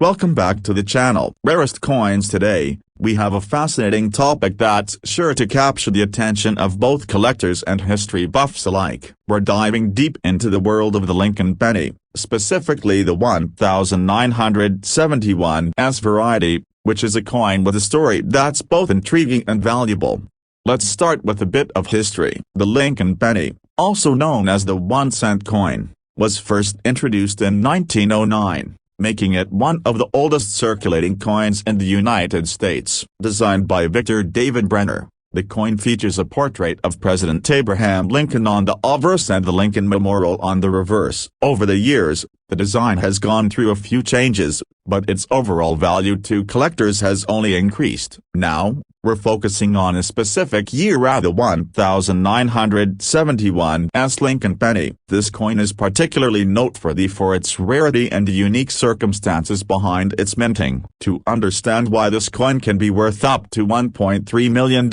Welcome back to the channel. Rarest coins. Today, we have a fascinating topic that's sure to capture the attention of both collectors and history buffs alike. We're diving deep into the world of the Lincoln penny, specifically the 1971s variety, which is a coin with a story that's both intriguing and valuable. Let's start with a bit of history. The Lincoln penny, also known as the 1-cent coin, was first introduced in 1909. Making it one of the oldest circulating coins in the United States. Designed by Victor David Brenner, the coin features a portrait of President Abraham Lincoln on the obverse and the Lincoln Memorial on the reverse. Over the years, the design has gone through a few changes, but its overall value to collectors has only increased. Now, we're focusing on a specific year, the 1971s Lincoln penny. This coin is particularly noteworthy for its rarity and the unique circumstances behind its minting. To understand why this coin can be worth up to $1.3 million,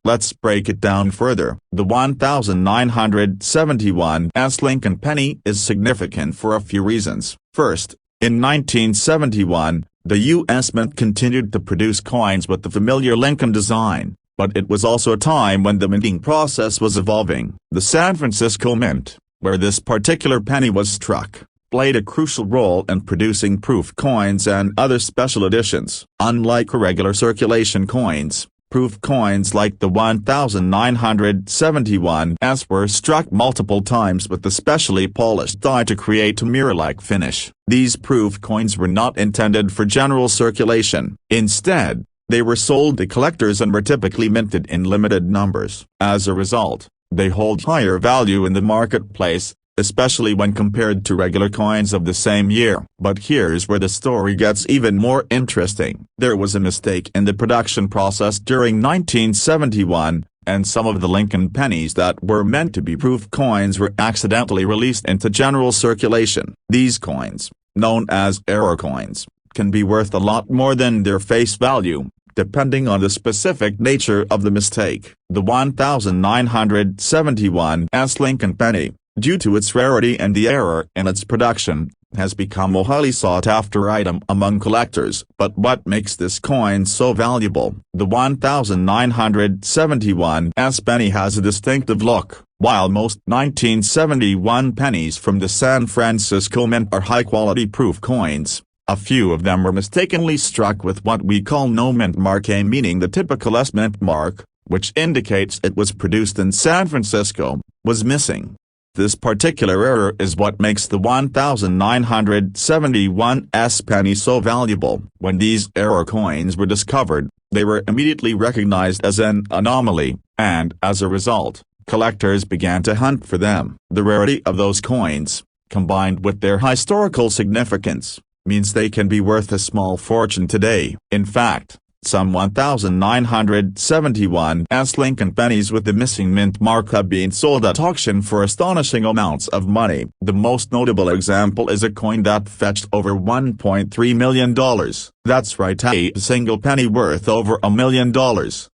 let's break it down further. The 1971s Lincoln penny is significant for a few reasons. First, in 1971, the U.S. Mint continued to produce coins with the familiar Lincoln design, but it was also a time when the minting process was evolving. The San Francisco Mint, where this particular penny was struck, played a crucial role in producing proof coins and other special editions. Unlike regular circulation coins, proof coins like the 1971s were struck multiple times with the specially polished die to create a mirror-like finish. These proof coins were not intended for general circulation. Instead, they were sold to collectors and were typically minted in limited numbers. As a result, they hold higher value in the marketplace, especially when compared to regular coins of the same year. But here's where the story gets even more interesting. There was a mistake in the production process during 1971, and some of the Lincoln pennies that were meant to be proof coins were accidentally released into general circulation. These coins, known as error coins, can be worth a lot more than their face value, depending on the specific nature of the mistake. The 1971s Lincoln penny, due to its rarity and the error in its production, has become a highly sought-after item among collectors. But what makes this coin so valuable? The 1971s penny has a distinctive look. While most 1971 pennies from the San Francisco Mint are high-quality proof coins, a few of them were mistakenly struck with what we call no mint mark, meaning the typical S mint mark, which indicates it was produced in San Francisco, was missing. This particular error is what makes the 1971s penny so valuable. When these error coins were discovered, they were immediately recognized as an anomaly, and as a result, collectors began to hunt for them. The rarity of those coins, combined with their historical significance, means they can be worth a small fortune today. In fact, some 1971s Lincoln pennies with the missing mint mark have been sold at auction for astonishing amounts of money. The most notable example is a coin that fetched over $1.3 million. That's right, a single penny worth over $1 million.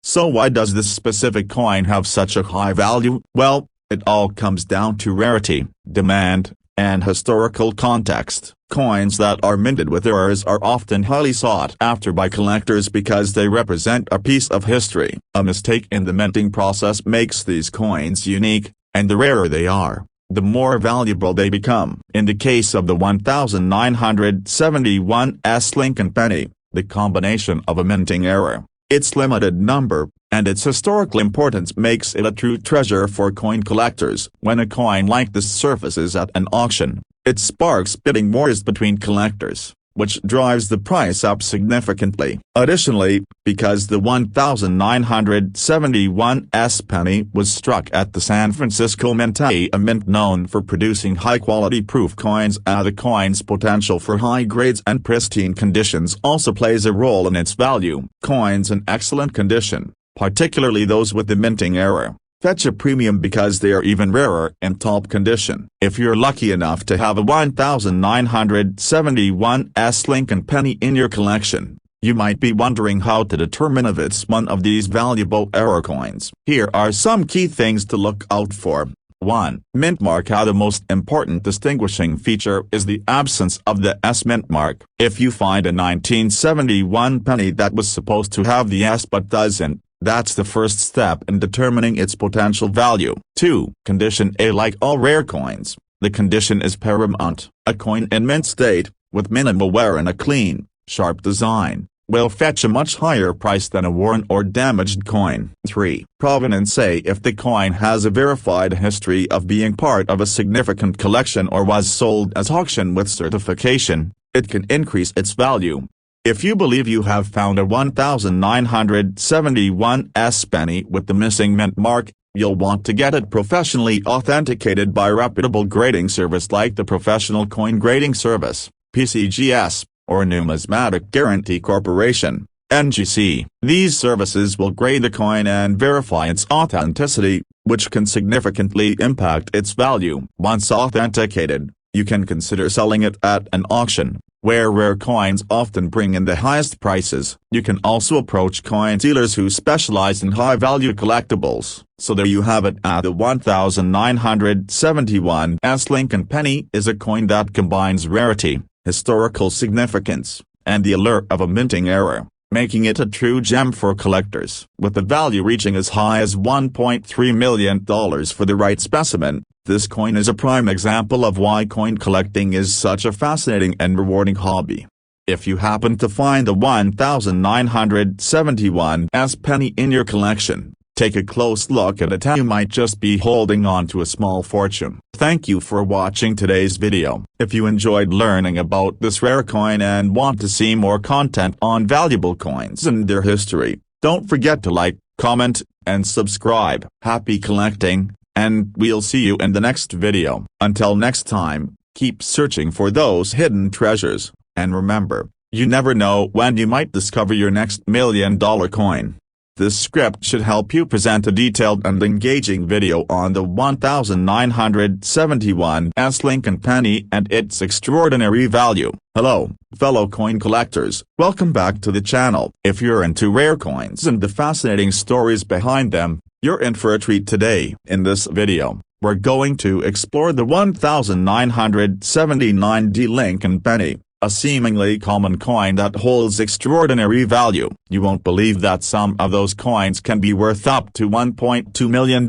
So why does this specific coin have such a high value? Well, it all comes down to rarity, demand, and historical context. Coins that are minted with errors are often highly sought after by collectors because they represent a piece of history. A mistake in the minting process makes these coins unique, and the rarer they are, the more valuable they become. In the case of the 1971s Lincoln penny, the combination of a minting error, its limited number, and its historical importance makes it a true treasure for coin collectors. When a coin like this surfaces at an auction, it sparks bidding wars between collectors, which drives the price up significantly. Additionally, because the 1971s penny was struck at the San Francisco Mint, a mint known for producing high-quality proof coins, the coin's potential for high grades and pristine conditions also plays a role in its value. Coins in excellent condition, particularly those with the minting error, fetch a premium because they are even rarer in top condition. If you're lucky enough to have a 1971s Lincoln penny in your collection, you might be wondering how to determine if it's one of these valuable error coins. Here are some key things to look out for. 1. Mint mark. How the most important distinguishing feature is the absence of the S mint mark. If you find a 1971 penny that was supposed to have the S but doesn't, that's the first step in determining its potential value. 2. Condition A. Like all rare coins, the condition is paramount. A coin in mint state, with minimal wear and a clean, sharp design, will fetch a much higher price than a worn or damaged coin. 3. Provenance. A. If the coin has a verified history of being part of a significant collection or was sold as auction with certification, it can increase its value. If you believe you have found a 1971 S penny with the missing mint mark, you'll want to get it professionally authenticated by a reputable grading service like the Professional Coin Grading Service, PCGS, or Numismatic Guarantee Corporation, NGC. These services will grade the coin and verify its authenticity, which can significantly impact its value. Once authenticated, you can consider selling it at an auction, where rare coins often bring in the highest prices. You can also approach coin dealers who specialize in high-value collectibles. So there you have it. The 1971 S Lincoln penny is a coin that combines rarity, historical significance, and the allure of a minting era, making it a true gem for collectors. With the value reaching as high as $1.3 million for the right specimen, this coin is a prime example of why coin collecting is such a fascinating and rewarding hobby. If you happen to find the 1971 S penny in your collection, take a close look at it. You might just be holding on to a small fortune. Thank you for watching today's video. If you enjoyed learning about this rare coin and want to see more content on valuable coins and their history, don't forget to like, comment, and subscribe. Happy collecting, and we'll see you in the next video. Until next time, keep searching for those hidden treasures, and remember, you never know when you might discover your next $1 million coin. This script should help you present a detailed and engaging video on the 1971 S Lincoln penny and its extraordinary value. Hello, fellow coin collectors, welcome back to the channel. If you're into rare coins and the fascinating stories behind them, you're in for a treat today. In this video, we're going to explore the 1979 D Lincoln penny, a seemingly common coin that holds extraordinary value. You won't believe that some of those coins can be worth up to $1.2 million.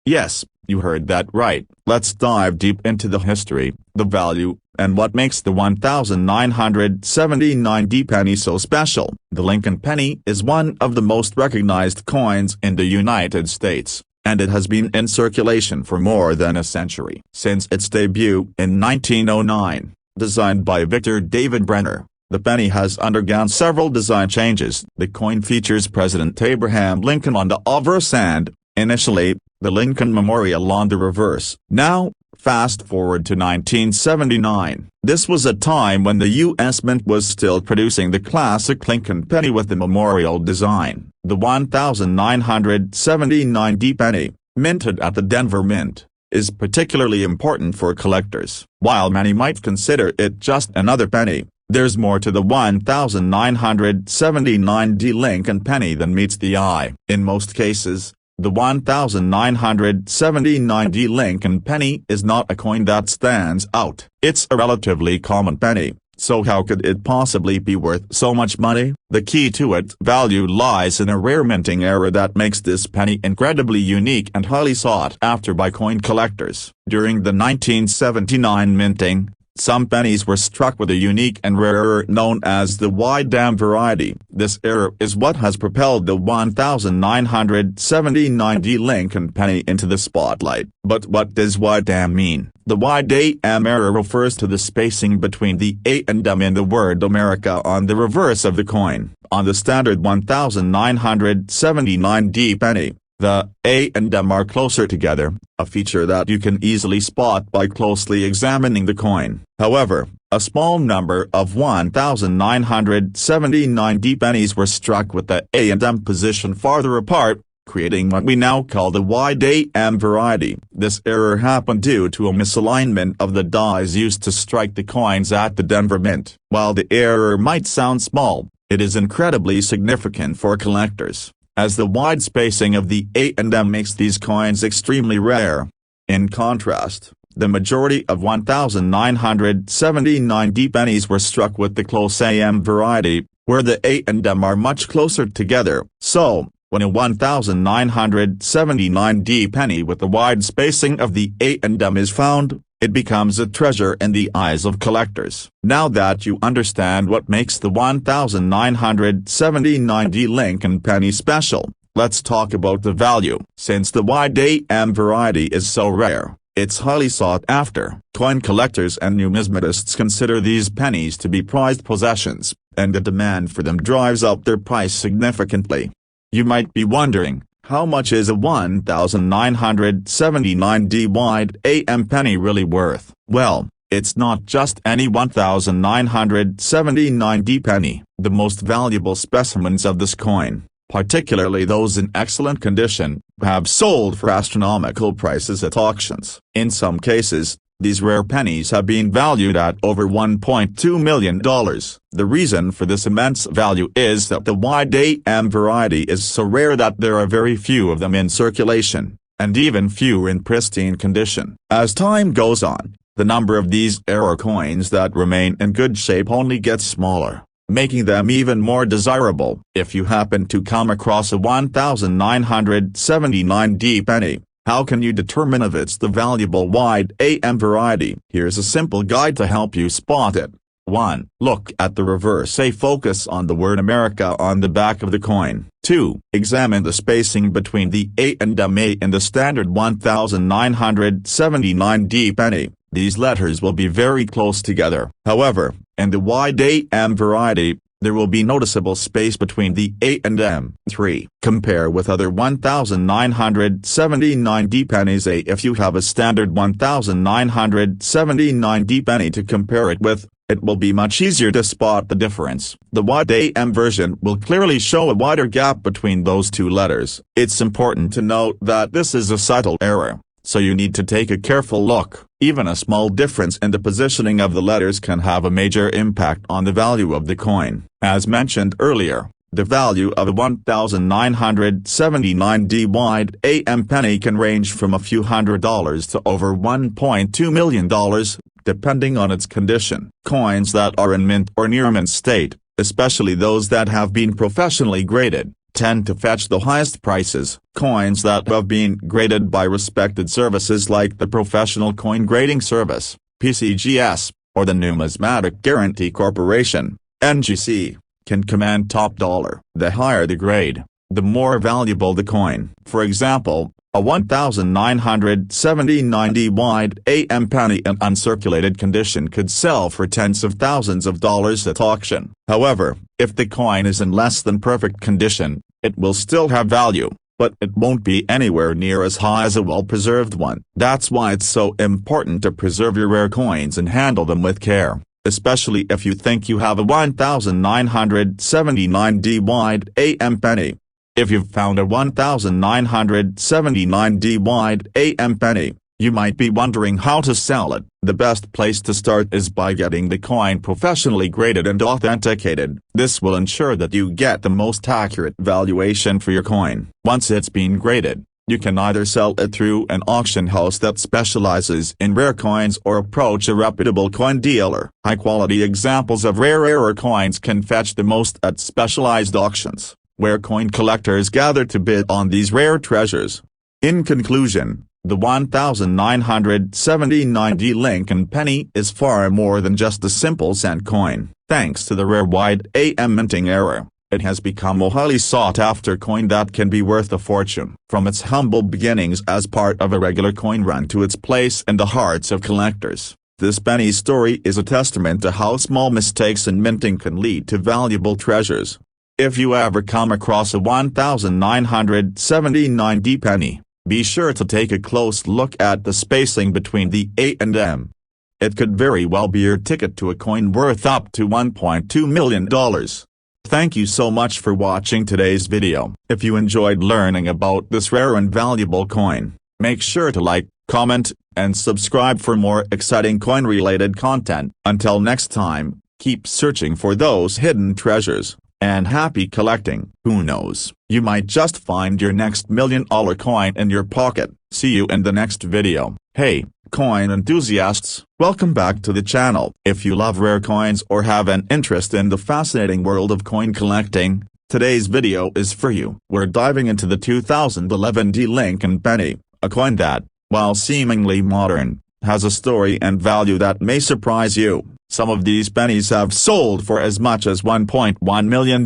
Yes, you heard that right. Let's dive deep into the history, the value, and what makes the 1979 D penny so special. The Lincoln penny is one of the most recognized coins in the United States, and it has been in circulation for more than a century. Since its debut in 1909, designed by Victor David Brenner, the penny has undergone several design changes. The coin features President Abraham Lincoln on the obverse and, initially, the Lincoln Memorial on the reverse. Now, fast forward to 1979. This was a time when the U.S. Mint was still producing the classic Lincoln penny with the memorial design. The 1979 D penny, minted at the Denver Mint, is particularly important for collectors. While many might consider it just another penny, there's more to the 1979 D Lincoln penny than meets the eye. In most cases, the 1979 D Lincoln penny is not a coin that stands out. It's a relatively common penny, so how could it possibly be worth so much money? The key to its value lies in a rare minting era that makes this penny incredibly unique and highly sought after by coin collectors. During the 1979 minting, some pennies were struck with a unique and rare error known as the wide dam variety. This error is what has propelled the 1979 D Lincoln penny into the spotlight. But what does wide dam mean? The wide dam error refers to the spacing between the A and M in the word America on the reverse of the coin. On the standard 1979 D penny, the A and M are closer together, a feature that you can easily spot by closely examining the coin. However, a small number of 1979 D pennies were struck with the A and M position farther apart, creating what we now call the wide dam variety. This error happened due to a misalignment of the dies used to strike the coins at the Denver Mint. While the error might sound small, it is incredibly significant for collectors, as the wide spacing of the A and M makes these coins extremely rare. In contrast, the majority of 1979 pennies were struck with the close AM variety, where the A and M are much closer together. So, when a 1979 penny with a wide spacing of the A and M is found, it becomes a treasure in the eyes of collectors. Now that you understand what makes the 1979 Lincoln penny special, let's talk about the value. Since the wide AM variety is so rare, it's highly sought after. Coin collectors and numismatists consider these pennies to be prized possessions, and the demand for them drives up their price significantly. You might be wondering, how much is a 1979 wide AM penny really worth? Well, it's not just any 1979 penny. The most valuable specimens of this coin, particularly those in excellent condition, have sold for astronomical prices at auctions. In some cases, these rare pennies have been valued at over $1.2 million. The reason for this immense value is that the wide AM variety is so rare that there are very few of them in circulation, and even fewer in pristine condition. As time goes on, the number of these rare coins that remain in good shape only gets smaller, making them even more desirable. If you happen to come across a 1979 penny, how can you determine if it's the valuable wide AM variety? Here's a simple guide to help you spot it. 1. Look at the reverse A. Focus on the word America on the back of the coin. 2. Examine the spacing between the A and M in the standard 1979 penny. These letters will be very close together. However, in the wide AM variety, there will be noticeable space between the A and M. 3. Compare with other 1979 pennies. If you have a standard 1979 penny to compare it with, it will be much easier to spot the difference. The wide AM version will clearly show a wider gap between those two letters. It's important to note that this is a subtle error, so you need to take a careful look. Even a small difference in the positioning of the letters can have a major impact on the value of the coin. As mentioned earlier, the value of a 1979 wide AM penny can range from a few $100s to over $1.2 million, depending on its condition. Coins that are in mint or near mint state, especially those that have been professionally graded, tend to fetch the highest prices. Coins that have been graded by respected services like the Professional Coin Grading Service, PCGS, or the Numismatic Guarantee Corporation, NGC, can command top dollar. The higher the grade, the more valuable the coin. For example, a 1979 wide AM penny in uncirculated condition could sell for tens of thousands of dollars at auction. However, if the coin is in less than perfect condition, it will still have value, but it won't be anywhere near as high as a well-preserved one. That's why it's so important to preserve your rare coins and handle them with care, especially if you think you have a 1979 wide AM penny. If you've found a 1979 wide AM penny, you might be wondering how to sell it. The best place to start is by getting the coin professionally graded and authenticated. This will ensure that you get the most accurate valuation for your coin. Once it's been graded, you can either sell it through an auction house that specializes in rare coins or approach a reputable coin dealer. High-quality examples of rare coins can fetch the most at specialized auctions, where coin collectors gather to bid on these rare treasures. In conclusion, the 1979 Lincoln penny is far more than just a simple cent coin. Thanks to the rare wide AM minting era, it has become a highly sought-after coin that can be worth a fortune. From its humble beginnings as part of a regular coin run to its place in the hearts of collectors, this penny story is a testament to how small mistakes in minting can lead to valuable treasures. If you ever come across a 1979 penny, be sure to take a close look at the spacing between the A and M. It could very well be your ticket to a coin worth up to $1.2 million. Thank you so much for watching today's video. If you enjoyed learning about this rare and valuable coin, make sure to like, comment, and subscribe for more exciting coin-related content. Until next time, keep searching for those hidden treasures. And happy collecting. Who knows, you might just find your next $1 million coin in your pocket. See you in the next video. Hey, coin enthusiasts, welcome back to the channel. If you love rare coins or have an interest in the fascinating world of coin collecting, today's video is for you. We're diving into the 2011 Lincoln penny, a coin that, while seemingly modern, has a story and value that may surprise you. Some of these pennies have sold for as much as $1.1 million,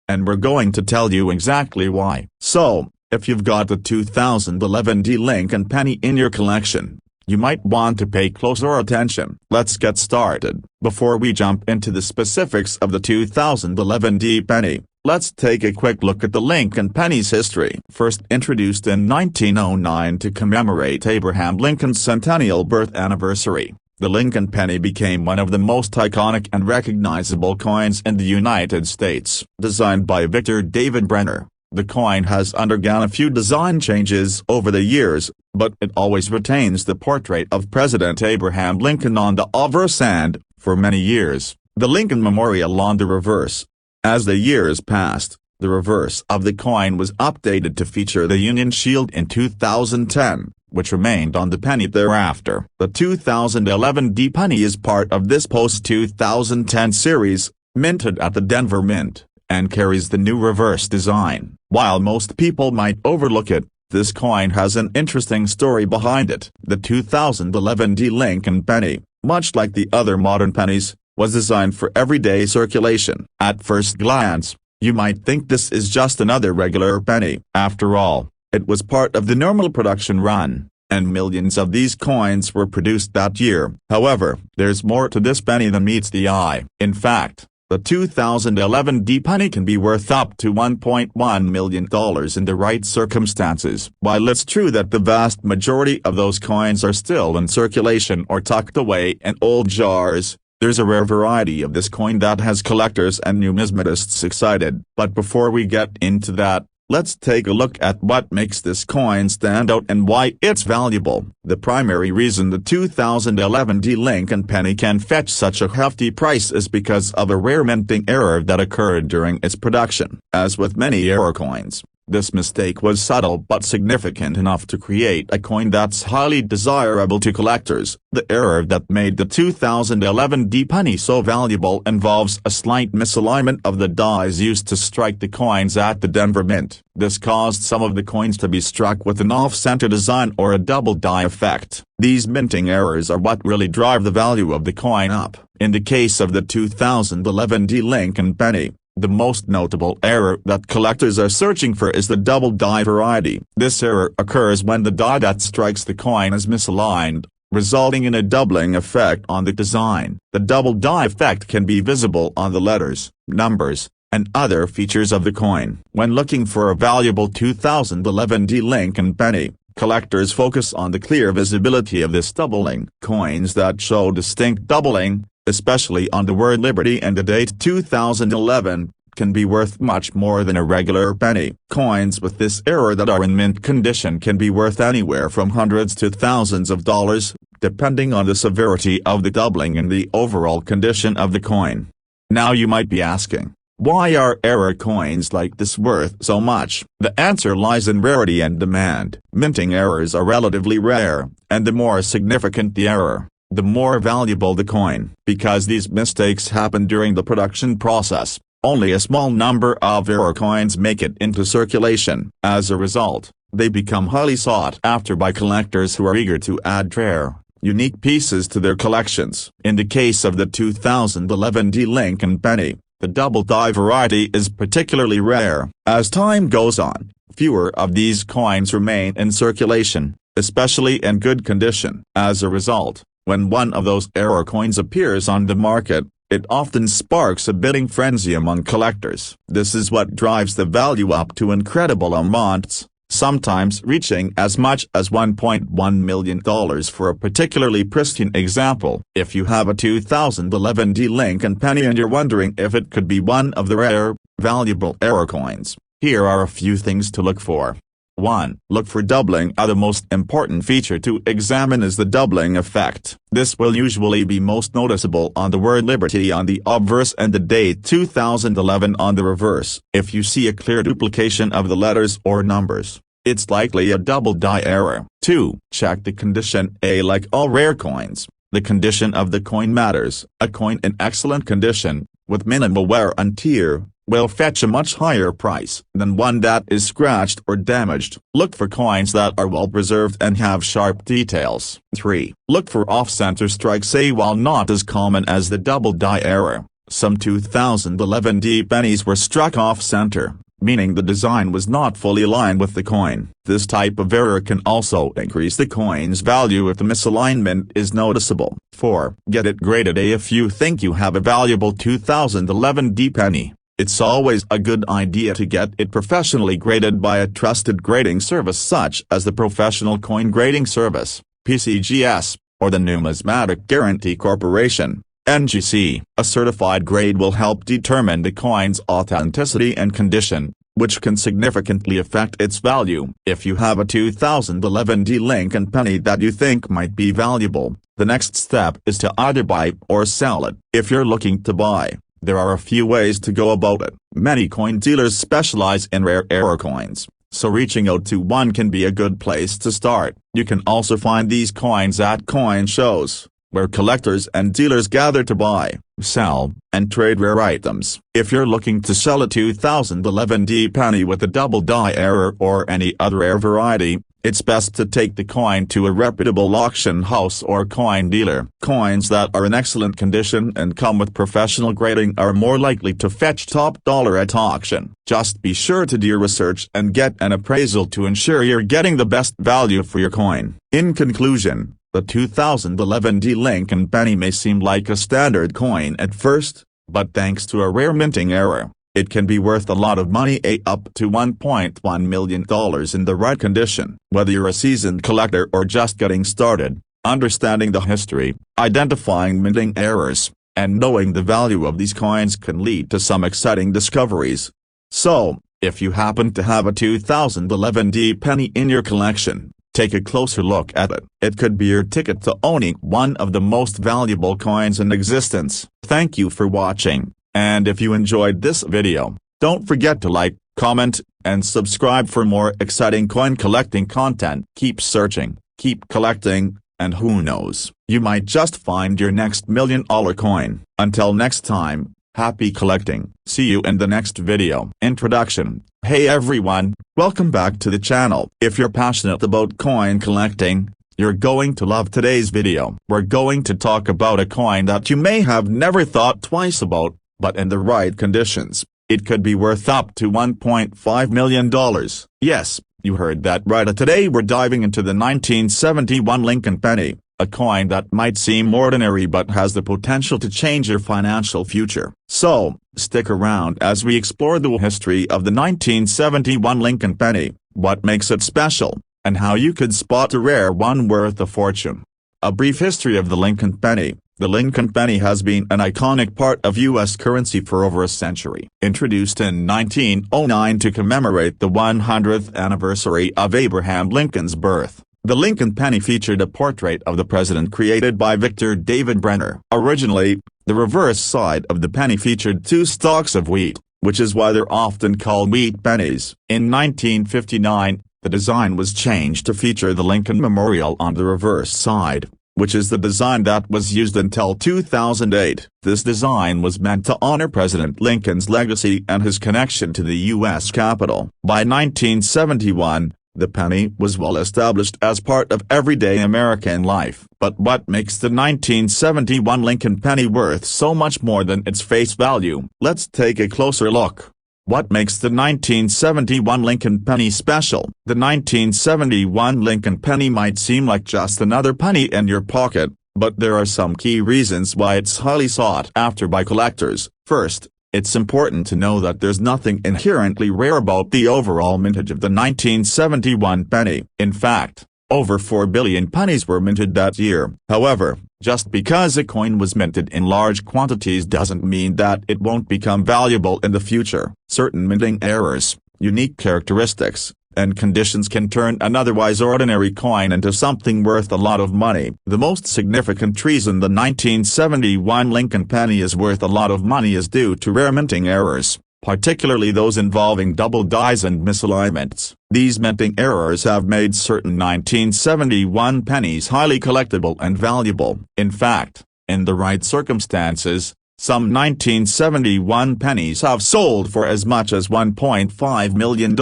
and we're going to tell you exactly why. So, if you've got the 2011 Lincoln penny in your collection, you might want to pay closer attention. Let's get started. Before we jump into the specifics of the 2011 penny, let's take a quick look at the Lincoln penny's history. First introduced in 1909 to commemorate Abraham Lincoln's centennial birth anniversary, the Lincoln penny became one of the most iconic and recognizable coins in the United States. Designed by Victor David Brenner, the coin has undergone a few design changes over the years, but it always retains the portrait of President Abraham Lincoln on the obverse and, for many years, the Lincoln Memorial on the reverse. As the years passed, the reverse of the coin was updated to feature the Union Shield in 2010, which remained on the penny thereafter. The 2011 penny is part of this post-2010 series, minted at the Denver Mint, and carries the new reverse design. While most people might overlook it, this coin has an interesting story behind it. The 2011 Lincoln penny, much like the other modern pennies, was designed for everyday circulation. At first glance, you might think this is just another regular penny. After all, it was part of the normal production run, and millions of these coins were produced that year. However, there's more to this penny than meets the eye. In fact, the 2011 penny can be worth up to $1.1 million in the right circumstances. While it's true that the vast majority of those coins are still in circulation or tucked away in old jars, there's a rare variety of this coin that has collectors and numismatists excited. But before we get into that, let's take a look at what makes this coin stand out and why it's valuable. The primary reason the 2011 Lincoln penny can fetch such a hefty price is because of a rare minting error that occurred during its production. As with many error coins, this mistake was subtle but significant enough to create a coin that's highly desirable to collectors. The error that made the 2011 penny so valuable involves a slight misalignment of the dies used to strike the coins at the Denver Mint. This caused some of the coins to be struck with an off-center design or a double die effect. These minting errors are what really drive the value of the coin up. In the case of the 2011 Lincoln penny, the most notable error that collectors are searching for is the double die variety. This error occurs when the die that strikes the coin is misaligned, resulting in a doubling effect on the design. The double die effect can be visible on the letters, numbers, and other features of the coin. When looking for a valuable 2011 Lincoln penny, collectors focus on the clear visibility of this doubling. Coins that show distinct doubling, especially on the word Liberty and the date 2011, can be worth much more than a regular penny. Coins with this error that are in mint condition can be worth anywhere from hundreds to thousands of dollars, depending on the severity of the doubling and the overall condition of the coin. Now you might be asking, why are error coins like this worth so much? The answer lies in rarity and demand. Minting errors are relatively rare, and the more significant the error, the more valuable the coin. Because these mistakes happen during the production process, only a small number of error coins make it into circulation. As a result, they become highly sought after by collectors who are eager to add rare, unique pieces to their collections. In the case of the 2011 Lincoln penny, the double die variety is particularly rare. As time goes on, fewer of these coins remain in circulation, especially in good condition. As a result, when one of those error coins appears on the market, it often sparks a bidding frenzy among collectors. This is what drives the value up to incredible amounts, sometimes reaching as much as $1.1 million for a particularly pristine example. If you have a 2011 Lincoln penny and you're wondering if it could be one of the rare, valuable error coins, here are a few things to look for. 1. Look for doubling. The most important feature to examine is the doubling effect. This will usually be most noticeable on the word liberty on the obverse and the date 2011 on the reverse. If you see a clear duplication of the letters or numbers, it's likely a double die error. 2. Check the condition. Like all rare coins, the condition of the coin matters. A coin in excellent condition, with minimal wear and tear, will fetch a much higher price than one that is scratched or damaged. Look for coins that are well preserved and have sharp details. 3. Look for off-center strikes. While not as common as the double die error, some 2011 D pennies were struck off-center, meaning the design was not fully aligned with the coin. This type of error can also increase the coin's value if the misalignment is noticeable. 4. Get it graded. If you think you have a valuable 2011 D penny, it's always a good idea to get it professionally graded by a trusted grading service such as the Professional Coin Grading Service, PCGS, or the Numismatic Guarantee Corporation, NGC. A certified grade will help determine the coin's authenticity and condition, which can significantly affect its value. If you have a 2011 D Lincoln penny that you think might be valuable, the next step is to either buy or sell it. If you're looking to buy, there are a few ways to go about it. Many coin dealers specialize in rare error coins, so reaching out to one can be a good place to start. You can also find these coins at coin shows, where collectors and dealers gather to buy, sell, and trade rare items. If you're looking to sell a 2011 D penny with a double die error or any other rare variety, it's best to take the coin to a reputable auction house or coin dealer. Coins that are in excellent condition and come with professional grading are more likely to fetch top dollar at auction. Just be sure to do your research and get an appraisal to ensure you're getting the best value for your coin. In conclusion, the 2011 D Lincoln penny may seem like a standard coin at first, but thanks to a rare minting error, it can be worth a lot of money, up to $1.1 million in the right condition. Whether you're a seasoned collector or just getting started, understanding the history, identifying minting errors, and knowing the value of these coins can lead to some exciting discoveries. So, if you happen to have a 2011 D penny in your collection, take a closer look at it. It could be your ticket to owning one of the most valuable coins in existence. Thank you for watching, and if you enjoyed this video, don't forget to like, comment, and subscribe for more exciting coin collecting content. Keep searching, keep collecting, and who knows, you might just find your next $1 million coin. Until next time, happy collecting. See you in the next video. Introduction. Hey everyone, welcome back to the channel. If you're passionate about coin collecting, you're going to love today's video. We're going to talk about a coin that you may have never thought twice about, but in the right conditions, it could be worth up to $1.5 million. Yes, you heard that right. Today we're diving into the 1971 Lincoln penny, a coin that might seem ordinary but has the potential to change your financial future. So, stick around as we explore the history of the 1971 Lincoln penny, what makes it special, and how you could spot a rare one worth a fortune. A brief history of the Lincoln penny. The Lincoln penny has been an iconic part of U.S. currency for over a century. Introduced in 1909 to commemorate the 100th anniversary of Abraham Lincoln's birth, the Lincoln penny featured a portrait of the president created by Victor David Brenner. Originally, the reverse side of the penny featured 2 stalks of wheat, which is why they're often called wheat pennies. In 1959, the design was changed to feature the Lincoln Memorial on the reverse side, which is the design that was used until 2008. This design was meant to honor President Lincoln's legacy and his connection to the U.S. Capitol. By 1971, the penny was well established as part of everyday American life. But what makes the 1971 Lincoln penny worth so much more than its face value? Let's take a closer look. What makes the 1971 Lincoln penny special? The 1971 Lincoln penny might seem like just another penny in your pocket, but there are some key reasons why it's highly sought after by collectors. First, it's important to know that there's nothing inherently rare about the overall mintage of the 1971 penny. In fact, over 4 billion pennies were minted that year. However, just because a coin was minted in large quantities doesn't mean that it won't become valuable in the future. Certain minting errors, unique characteristics, and conditions can turn an otherwise ordinary coin into something worth a lot of money. The most significant reason the 1971 Lincoln penny is worth a lot of money is due to rare minting errors, particularly those involving double dies and misalignments. These minting errors have made certain 1971 pennies highly collectible and valuable. In fact, in the right circumstances, some 1971 pennies have sold for as much as $1.5 million.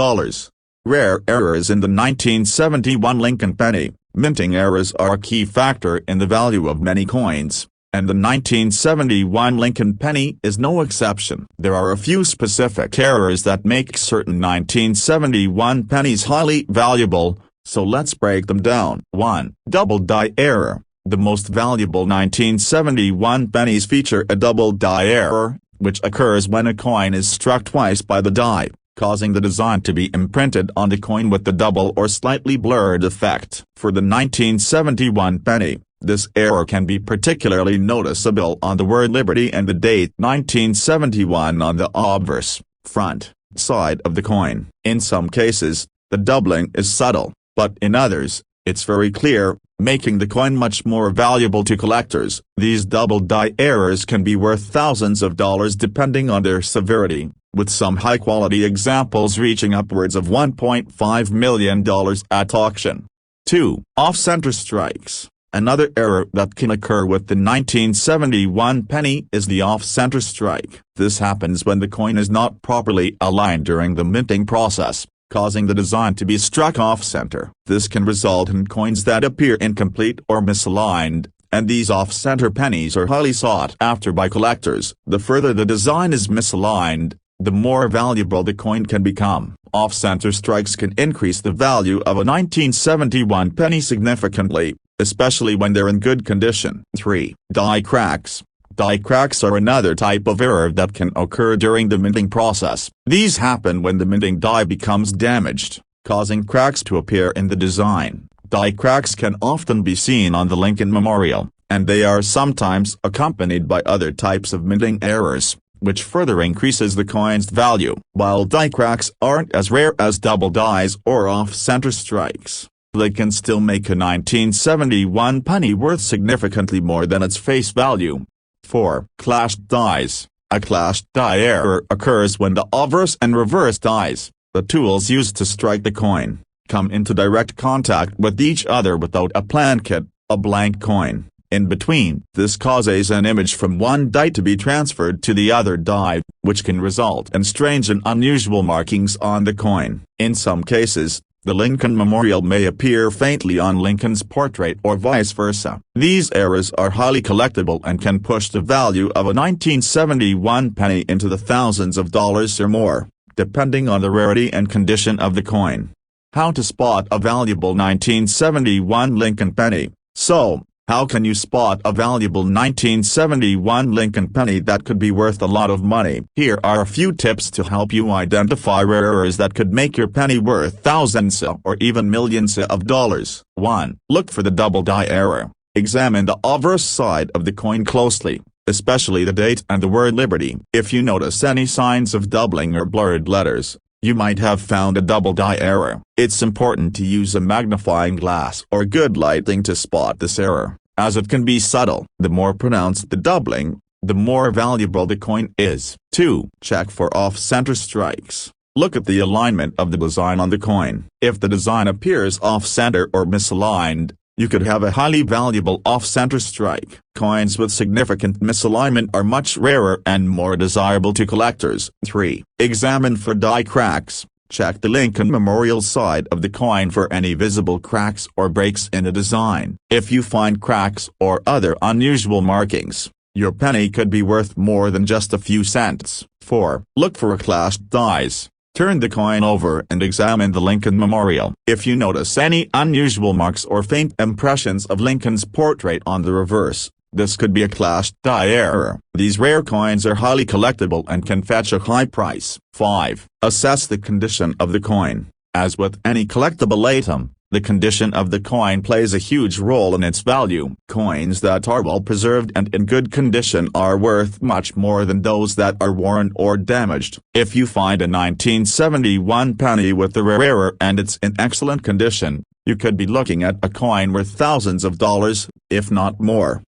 Rare errors in the 1971 Lincoln penny. Minting errors are a key factor in the value of many coins, and the 1971 Lincoln penny is no exception. There are a few specific errors that make certain 1971 pennies highly valuable, so let's break them down. 1. Double die error. The most valuable 1971 pennies feature a double die error, which occurs when a coin is struck twice by the die, causing the design to be imprinted on the coin with the double or slightly blurred effect. For the 1971 penny, this error can be particularly noticeable on the word Liberty and the date 1971 on the obverse, front, side of the coin. In some cases, the doubling is subtle, but in others, it's very clear, making the coin much more valuable to collectors. These double die errors can be worth thousands of dollars depending on their severity, with some high-quality examples reaching upwards of $1.5 million at auction. 2. Off-center strikes. Another error that can occur with the 1971 penny is the off-center strike. This happens when the coin is not properly aligned during the minting process, causing the design to be struck off-center. This can result in coins that appear incomplete or misaligned, and these off-center pennies are highly sought after by collectors. The further the design is misaligned, the more valuable the coin can become. Off-center strikes can increase the value of a 1971 penny significantly, especially when they're in good condition. 3. Die cracks. Die cracks are another type of error that can occur during the minting process. These happen when the minting die becomes damaged, causing cracks to appear in the design. Die cracks can often be seen on the Lincoln Memorial, and they are sometimes accompanied by other types of minting errors, which further increases the coin's value. While die cracks aren't as rare as double dies or off-center strikes, they can still make a 1971 penny worth significantly more than its face value. 4. Clashed dies. A clashed die error occurs when the obverse and reverse dies, the tools used to strike the coin, come into direct contact with each other without a plankett, a blank coin, in between. This causes an image from one die to be transferred to the other die, which can result in strange and unusual markings on the coin. In some cases, the Lincoln Memorial may appear faintly on Lincoln's portrait or vice versa. These errors are highly collectible and can push the value of a 1971 penny into the thousands of dollars or more, depending on the rarity and condition of the coin. How to spot a valuable 1971 Lincoln penny. So, how can you spot a valuable 1971 Lincoln penny that could be worth a lot of money? Here are a few tips to help you identify rare errors that could make your penny worth thousands or even millions of dollars. 1. Look for the double die error. Examine the obverse side of the coin closely, especially the date and the word Liberty. If you notice any signs of doubling or blurred letters, you might have found a double die error. It's important to use a magnifying glass or good lighting to spot this error, as it can be subtle. The more pronounced the doubling, the more valuable the coin is. 2. Check for off-center strikes. Look at the alignment of the design on the coin. If the design appears off-center or misaligned, you could have a highly valuable off-center strike. Coins with significant misalignment are much rarer and more desirable to collectors. 3. Examine for die cracks. Check the Lincoln Memorial side of the coin for any visible cracks or breaks in the design. If you find cracks or other unusual markings, your penny could be worth more than just a few cents. 4. Look for clashed dies. Turn the coin over and examine the Lincoln Memorial. If you notice any unusual marks or faint impressions of Lincoln's portrait on the reverse, this could be a clashed die error. These rare coins are highly collectible and can fetch a high price. 5. Assess the condition of the coin. As with any collectible item, The condition of the coin plays a huge role in its value. Coins that are well preserved and in good condition are worth much more than those that are worn or damaged. If you find a 1971 penny with the rare error and it's in excellent condition, you could be looking at a coin worth thousands of dollars, if not more.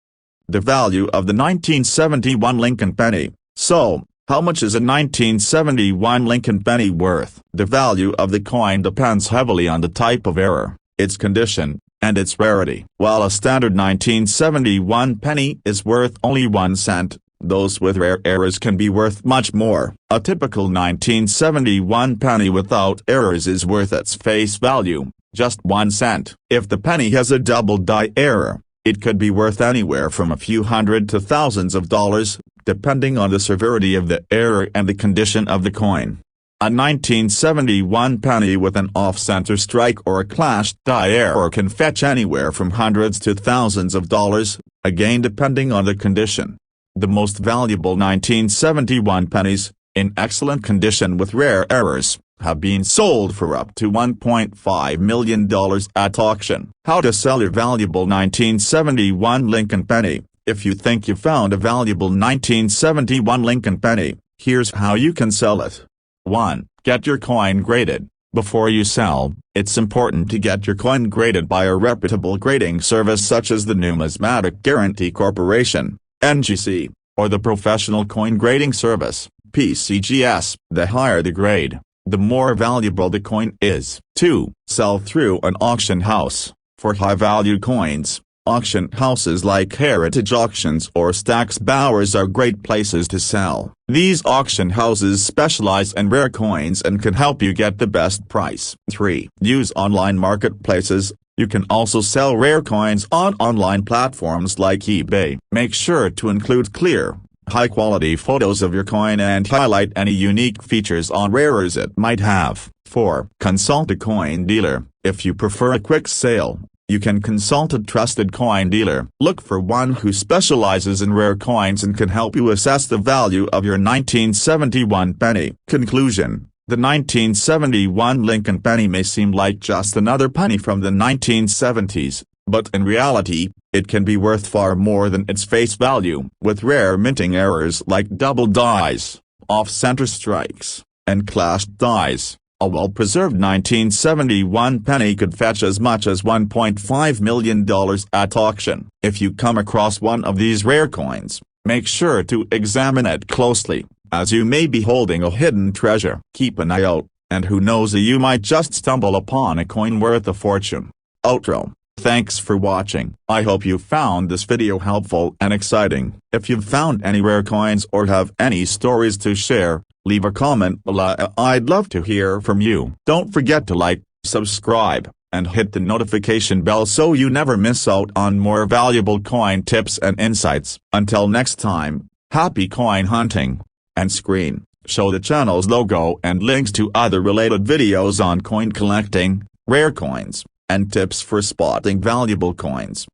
The value of the 1971 Lincoln penny. So, how much is a 1971 Lincoln penny worth? The value of the coin depends heavily on the type of error, its condition, and its rarity. While a standard 1971 penny is worth only 1 cent, those with rare errors can be worth much more. A typical 1971 penny without errors is worth its face value, just 1 cent. If the penny has a double die error, it could be worth anywhere from a few hundred to thousands of dollars, depending on the severity of the error and the condition of the coin. A 1971 penny with an off-center strike or a clashed die error can fetch anywhere from hundreds to thousands of dollars, again depending on the condition. The most valuable 1971 pennies, in excellent condition with rare errors, have been sold for up to $1.5 million at auction. How to sell your valuable 1971 Lincoln penny. If you think you found a valuable 1971 Lincoln penny, here's how you can sell it. 1. Get your coin graded. Before you sell, it's important to get your coin graded by a reputable grading service such as the Numismatic Guarantee Corporation, NGC, or the Professional Coin Grading Service, PCGS. The higher the grade, the more valuable the coin is. 2. Sell through an auction house. For high-value coins, auction houses like Heritage Auctions or Stack's Bowers are great places to sell. These auction houses specialize in rare coins and can help you get the best price. 3. Use online marketplaces. You can also sell rare coins on online platforms like eBay. Make sure to include clear, high-quality photos of your coin and highlight any unique features on rares it might have. 4. Consult a coin dealer. If you prefer a quick sale, you can consult a trusted coin dealer. Look for one who specializes in rare coins and can help you assess the value of your 1971 penny. Conclusion. The 1971 Lincoln penny may seem like just another penny from the 1970s, but in reality, it can be worth far more than its face value. With rare minting errors like double dies, off-center strikes, and clashed dies, a well-preserved 1971 penny could fetch as much as $1.5 million at auction. If you come across one of these rare coins, make sure to examine it closely, as you may be holding a hidden treasure. Keep an eye out, and who knows, you might just stumble upon a coin worth a fortune. Outro. Thanks for watching. I hope you found this video helpful and exciting. If you've found any rare coins or have any stories to share, leave a comment below. I'd love to hear from you. Don't forget to like, subscribe, and hit the notification bell so you never miss out on more valuable coin tips and insights. Until next time, happy coin hunting. And screen, show the channel's logo and links to other related videos on coin collecting, rare coins, and tips for spotting valuable coins.